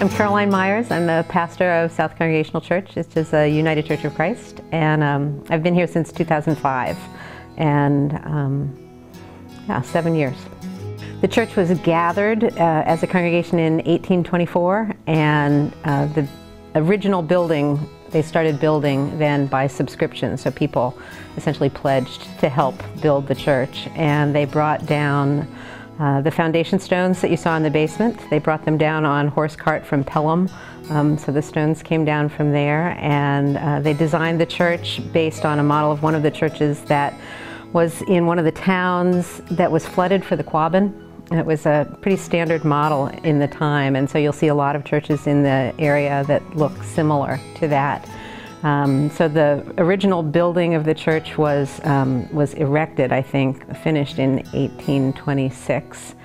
I'm Caroline Myers. I'm the pastor of South Congregational Church, which is a United Church of Christ, and I've been here since 2005, and yeah, 7 years. The church was gathered as a congregation in 1824, and the original building they started building then by subscription, so people essentially pledged to help build the church, and they brought down the foundation stones that you saw in the basement. They brought them down on horse cart from Pelham, so the stones came down from there, and they designed the church based on a model of one of the churches that was in one of the towns that was flooded for the Quabbin. And it was a pretty standard model in the time, and so you'll see a lot of churches in the area that look similar to that. So the original building of the church was erected, I think, finished in 1826.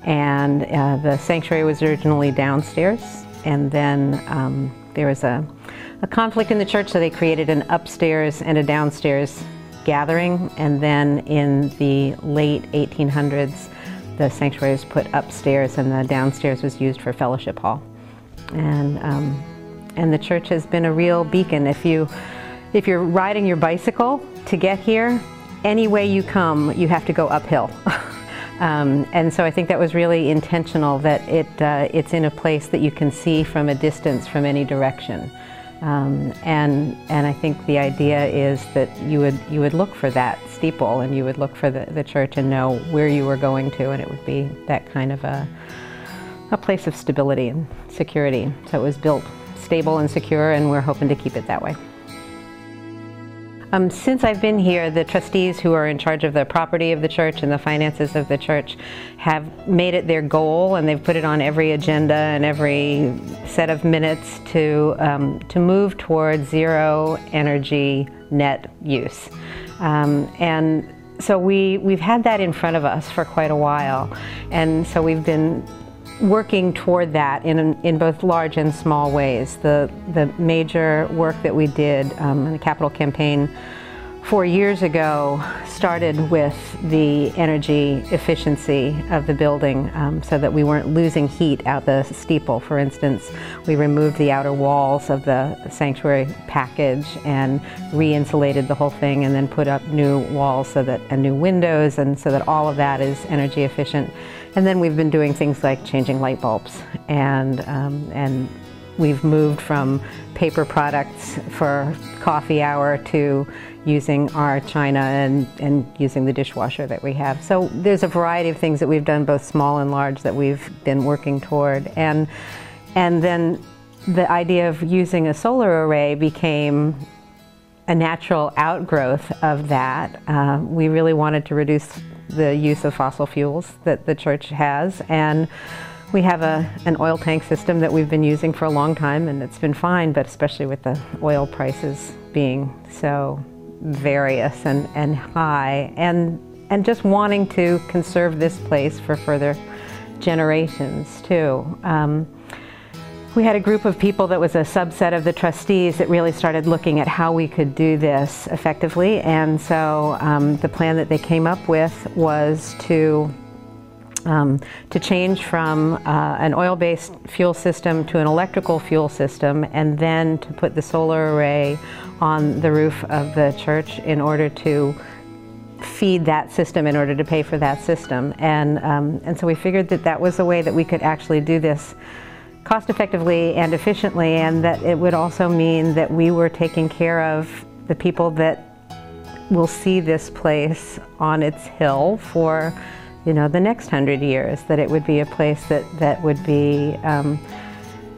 And the sanctuary was originally downstairs, and then there was a conflict in the church, so they created an upstairs and a downstairs gathering, and then in the late 1800s, the sanctuary was put upstairs and the downstairs was used for fellowship hall. And the church has been a real beacon. If you're riding your bicycle to get here, any way you come, you have to go uphill. And so I think that was really intentional, that it's in a place that you can see from a distance from any direction. And I think the idea is that you would look for that steeple, and you would look for the church and know where you were going to, and it would be that kind of a place of stability and security. So it was built stable and secure, and we're hoping to keep it that way. Since I've been here, the trustees who are in charge of the property of the church and the finances of the church have made it their goal, and they've put it on every agenda and every set of minutes to move towards zero energy net use. And so we've had that in front of us for quite a while, and so we've been working toward that in both large and small ways. The major work that we did in the capital campaign 4 years ago started with the energy efficiency of the building, so that we weren't losing heat out the steeple. For instance, we removed the outer walls of the sanctuary package and re-insulated the whole thing, and then put up new walls and new windows, and so that all of that is energy efficient. And then we've been doing things like changing light bulbs, and we've moved from paper products for coffee hour to using our china and using the dishwasher that we have. So there's a variety of things that we've done, both small and large, that we've been working toward. And then the idea of using a solar array became a natural outgrowth of that. We really wanted to reduce the use of fossil fuels that the church has, and we have an oil tank system that we've been using for a long time, and it's been fine, but especially with the oil prices being so various and high, and just wanting to conserve this place for further generations too. We had a group of people that was a subset of the trustees that really started looking at how we could do this effectively, and so the plan that they came up with was to change from an oil-based fuel system to an electrical fuel system, and then to put the solar array on the roof of the church in order to feed that system, in order to pay for that system. And so we figured that that was a way that we could actually do this cost effectively and efficiently, and that it would also mean that we were taking care of the people that will see this place on its hill for, the next 100 years, that it would be a place that would be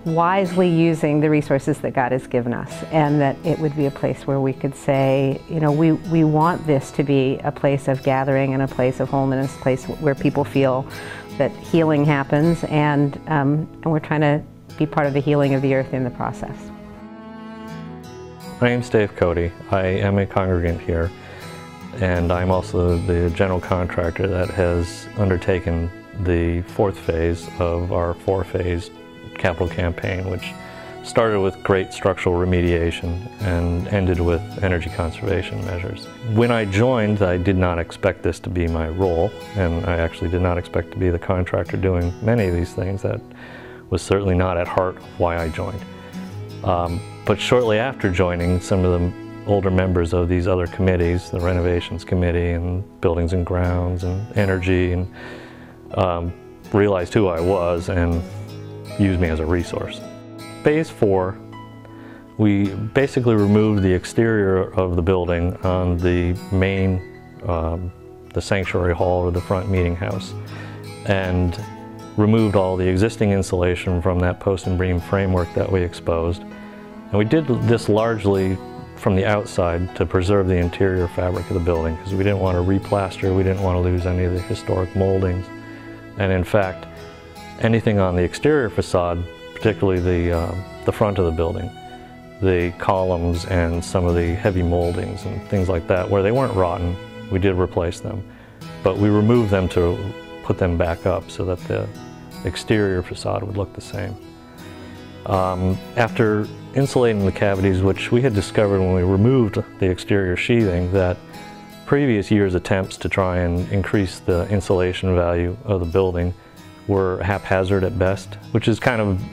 wisely using the resources that God has given us, and that it would be a place where we could say, we want this to be a place of gathering and a place of wholeness, a place where people feel that healing happens, and we're trying to be part of the healing of the earth in the process. My name's Dave Cody. I am a congregant here, and I'm also the general contractor that has undertaken the 4th phase of our 4-phase capital campaign, which started with great structural remediation and ended with energy conservation measures. When I joined, I did not expect this to be my role, and I actually did not expect to be the contractor doing many of these things that was certainly not at heart of why I joined. But shortly after joining, some of the older members of these other committees, the renovations committee and buildings and grounds and energy, and realized who I was and used me as a resource. Phase 4, we basically removed the exterior of the building on the main, the sanctuary hall or the front meeting house, and removed all the existing insulation from that post and beam framework that we exposed. And we did this largely from the outside to preserve the interior fabric of the building, because we didn't want to replaster, we didn't want to lose any of the historic moldings. And in fact, anything on the exterior facade, particularly the front of the building, the columns and some of the heavy moldings and things like that, where they weren't rotten, we did replace them. But we removed them to put them back up so that the exterior facade would look the same. After insulating the cavities, which we had discovered when we removed the exterior sheathing, that previous years' attempts to try and increase the insulation value of the building were haphazard at best, which is kind of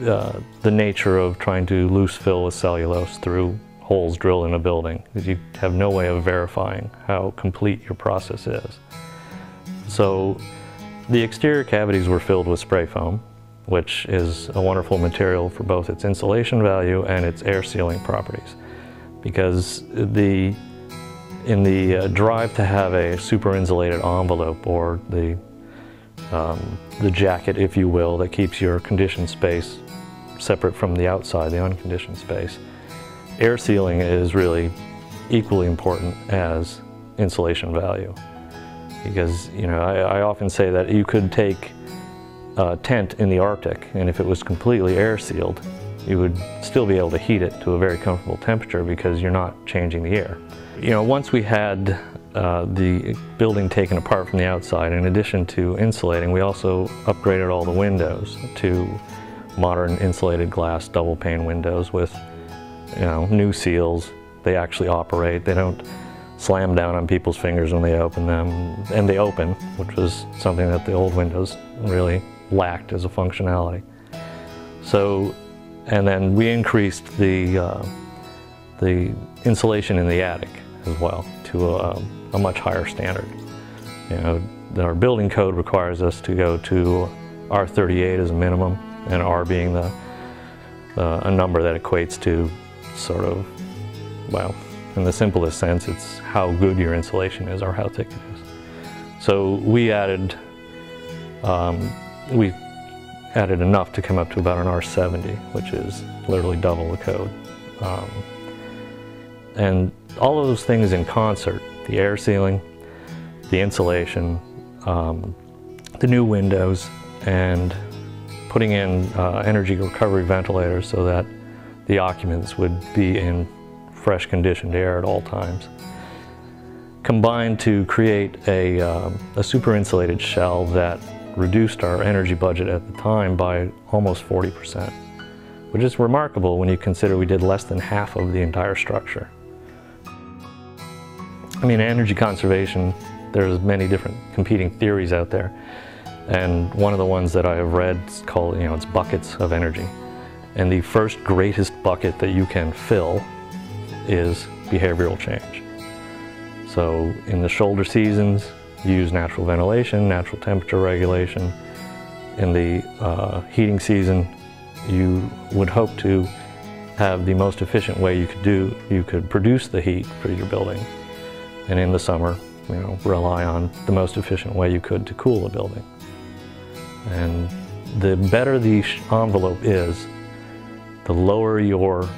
the nature of trying to loose fill with cellulose through holes drilled in a building, because you have no way of verifying how complete your process is. So the exterior cavities were filled with spray foam, which is a wonderful material for both its insulation value and its air sealing properties, because in the drive to have a super insulated envelope, or the jacket, if you will, that keeps your conditioned space separate from the outside, the unconditioned space, air sealing is really equally important as insulation value. Because, you know, I often say that you could take a tent in the Arctic, and if it was completely air sealed, you would still be able to heat it to a very comfortable temperature because you're not changing the air. You know, once we had the building taken apart from the outside, in addition to insulating, we also upgraded all the windows to modern insulated glass double pane windows with, you know, new seals. They actually operate. They don't slam down on people's fingers when they open them, and they open, which was something that the old windows really lacked as a functionality. So, and then we increased the insulation in the attic as well to a much higher standard. You know, our building code requires us to go to R38 as a minimum, and R being a number that equates to sort of, well, in the simplest sense, it's how good your insulation is or how thick it is. So we added enough to come up to about an R70, which is literally double the code. And all of those things in concert, the air sealing, the insulation, the new windows, and putting in energy recovery ventilators so that the occupants would be in fresh conditioned air at all times, combined to create a super insulated shell that reduced our energy budget at the time by almost 40%, which is remarkable when you consider we did less than half of the entire structure. I mean, energy conservation, there's many different competing theories out there, and one of the ones that I have read is called, you know, it's buckets of energy. And the first greatest bucket that you can fill is behavioral change. So in the shoulder seasons, you use natural ventilation, natural temperature regulation. In the heating season, you would hope to have the most efficient way you could produce the heat for your building. And in the summer, you know, rely on the most efficient way you could to cool a building. And the better the envelope is, the lower your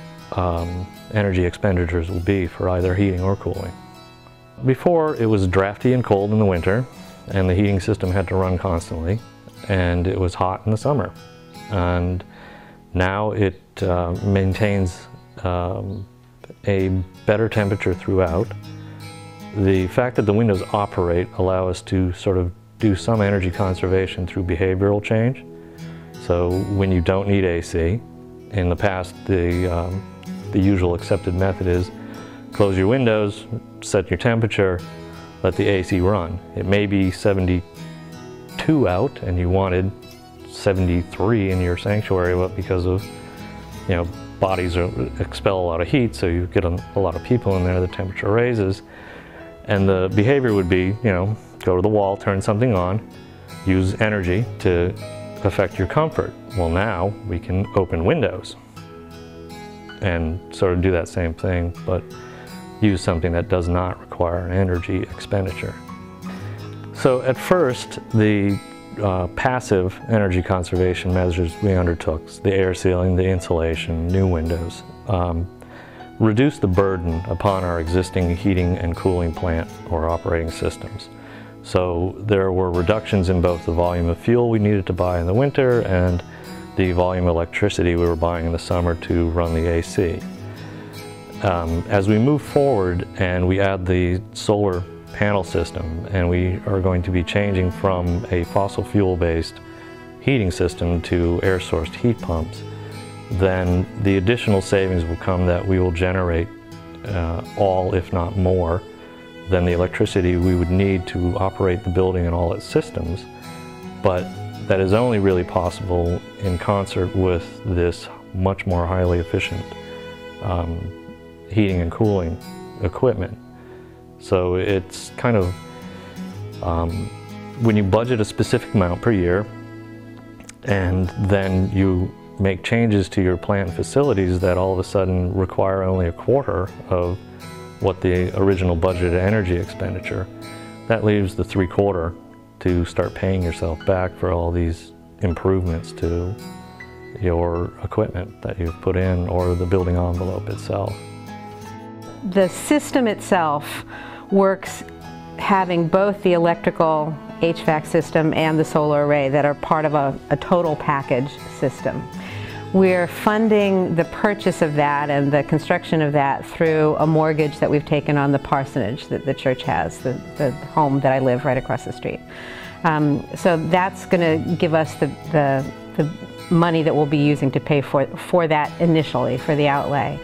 energy expenditures will be for either heating or cooling. Before, it was drafty and cold in the winter, and the heating system had to run constantly, and it was hot in the summer. And now it maintains a better temperature throughout. The fact that the windows operate allow us to sort of do some energy conservation through behavioral change. So when you don't need AC, in the past the usual accepted method is close your windows, set your temperature, let the AC run. It may be 72 out and you wanted 73 in your sanctuary, but because of, bodies expel a lot of heat, so you get a lot of people in there, the temperature raises. And the behavior would be, go to the wall, turn something on, use energy to affect your comfort. Well, now we can open windows and sort of do that same thing, but use something that does not require an energy expenditure. So at first, the passive energy conservation measures we undertook, the air sealing, the insulation, new windows, reduced the burden upon our existing heating and cooling plant or operating systems. So there were reductions in both the volume of fuel we needed to buy in the winter and the volume of electricity we were buying in the summer to run the AC. As we move forward and we add the solar panel system, and we are going to be changing from a fossil fuel-based heating system to air-sourced heat pumps, then the additional savings will come that we will generate all, if not more, than the electricity we would need to operate the building and all its systems. But that is only really possible in concert with this much more highly efficient heating and cooling equipment. So it's kind of, when you budget a specific amount per year and then you make changes to your plant facilities that all of a sudden require only a quarter of what the original budgeted energy expenditure, that leaves the 3/4 to start paying yourself back for all these improvements to your equipment that you've put in or the building envelope itself. The system itself works having both the electrical HVAC system and the solar array that are part of a total package system. We're funding the purchase of that and the construction of that through a mortgage that we've taken on the parsonage that the church has, the home that I live right across the street. So that's going to give us the money that we'll be using to pay for that initially, for the outlay.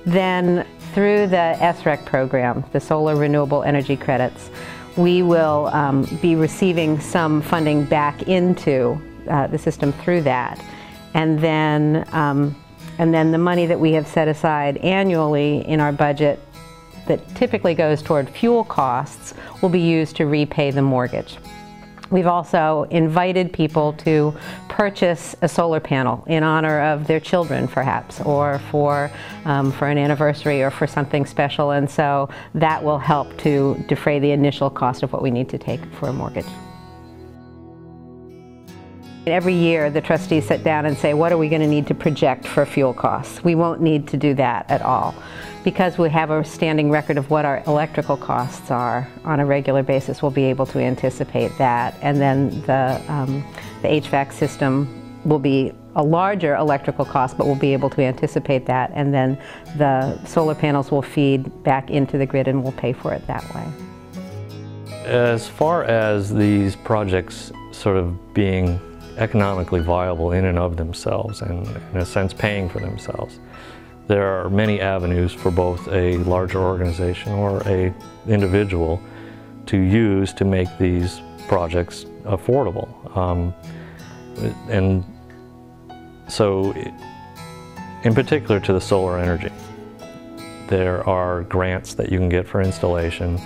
Then through the SREC program, the Solar Renewable Energy Credits, we will be receiving some funding back into the system through that. And then the money that we have set aside annually in our budget that typically goes toward fuel costs will be used to repay the mortgage. We've also invited people to purchase a solar panel in honor of their children, perhaps, or for an anniversary or for something special, and so that will help to defray the initial cost of what we need to take for a mortgage. Every year the trustees sit down and say, what are we going to need to project for fuel costs? We won't need to do that at all. Because we have a standing record of what our electrical costs are on a regular basis, we'll be able to anticipate that. And then the HVAC system will be a larger electrical cost, but we'll be able to anticipate that. And then the solar panels will feed back into the grid and we'll pay for it that way. As far as these projects sort of being economically viable in and of themselves and in a sense paying for themselves, there are many avenues for both a larger organization or an individual to use to make these projects affordable. And so, in particular to the solar energy, there are grants that you can get for installation.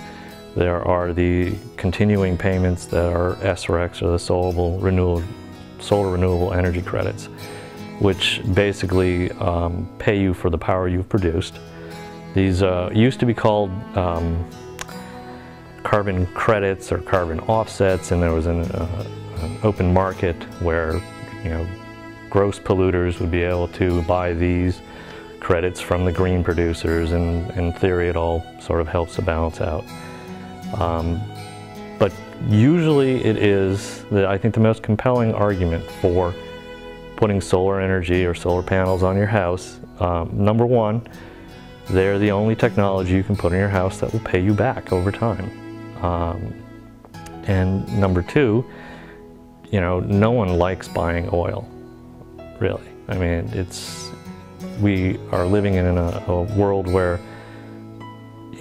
There are the continuing payments that are SRECs, or the Solar Renewable Energy Credits, which basically pay you for the power you've produced. These used to be called carbon credits or carbon offsets, and there was an open market where gross polluters would be able to buy these credits from the green producers, and in theory it all sort of helps to balance out. But usually it is, I think, the most compelling argument for putting solar energy or solar panels on your house. Number one, they're the only technology you can put in your house that will pay you back over time. And number two, no one likes buying oil, really. I mean, we are living in a world where,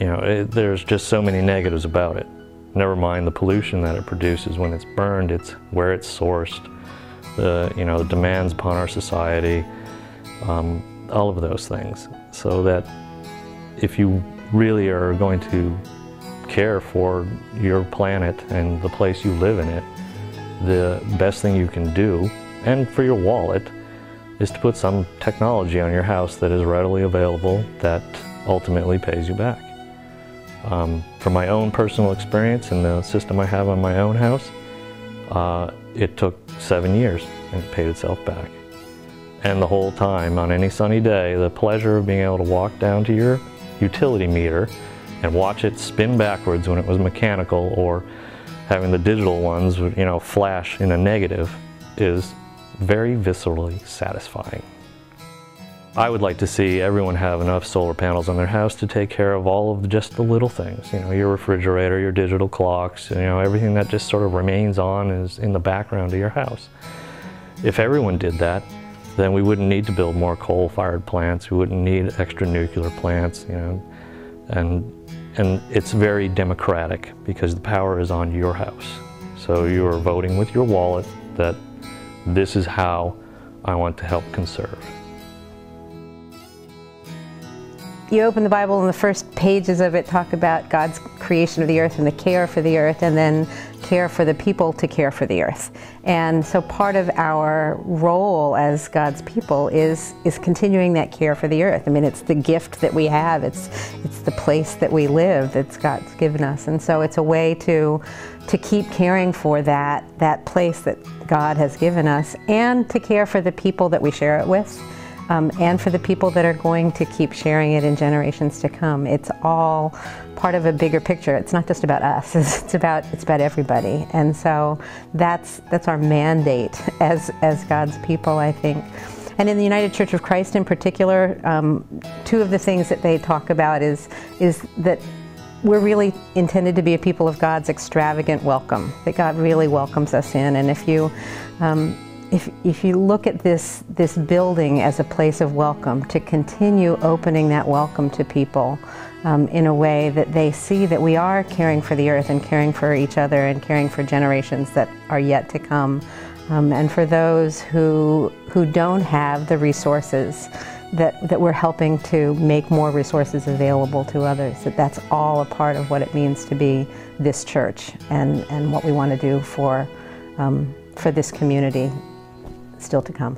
there's just so many negatives about it. Never mind the pollution that it produces when it's burned, it's where it's sourced, the demands upon our society, all of those things. So that if you really are going to care for your planet and the place you live in it, the best thing you can do, and for your wallet, is to put some technology on your house that is readily available that ultimately pays you back. From my own personal experience and the system I have on my own house, it took 7 years and it paid itself back. And the whole time, on any sunny day, the pleasure of being able to walk down to your utility meter and watch it spin backwards when it was mechanical, or having the digital ones, flash in a negative, is very viscerally satisfying. I would like to see everyone have enough solar panels on their house to take care of all of just the little things. Your refrigerator, your digital clocks, everything that just sort of remains on is in the background of your house. If everyone did that, then we wouldn't need to build more coal-fired plants. We wouldn't need extra nuclear plants, and it's very democratic because the power is on your house. So you are voting with your wallet that this is how I want to help conserve. You open the Bible and the first pages of it talk about God's creation of the earth and the care for the earth, and then care for the people to care for the earth. And so part of our role as God's people is continuing that care for the earth. I mean, it's the gift that we have. It's the place that we live that God's given us. And so it's a way to keep caring for that place that God has given us, and to care for the people that we share it with. And for the people that are going to keep sharing it in generations to come. It's all part of a bigger picture. It's not just about us. It's about everybody. And so that's our mandate as God's people, I think. And in the United Church of Christ in particular, two of the things that they talk about is that we're really intended to be a people of God's extravagant welcome. That God really welcomes us in. And if you look at this building as a place of welcome, to continue opening that welcome to people in a way that they see that we are caring for the earth and caring for each other and caring for generations that are yet to come. And for those who don't have the resources, that we're helping to make more resources available to others. That's all a part of what it means to be this church, and what we want to do for this community still to come.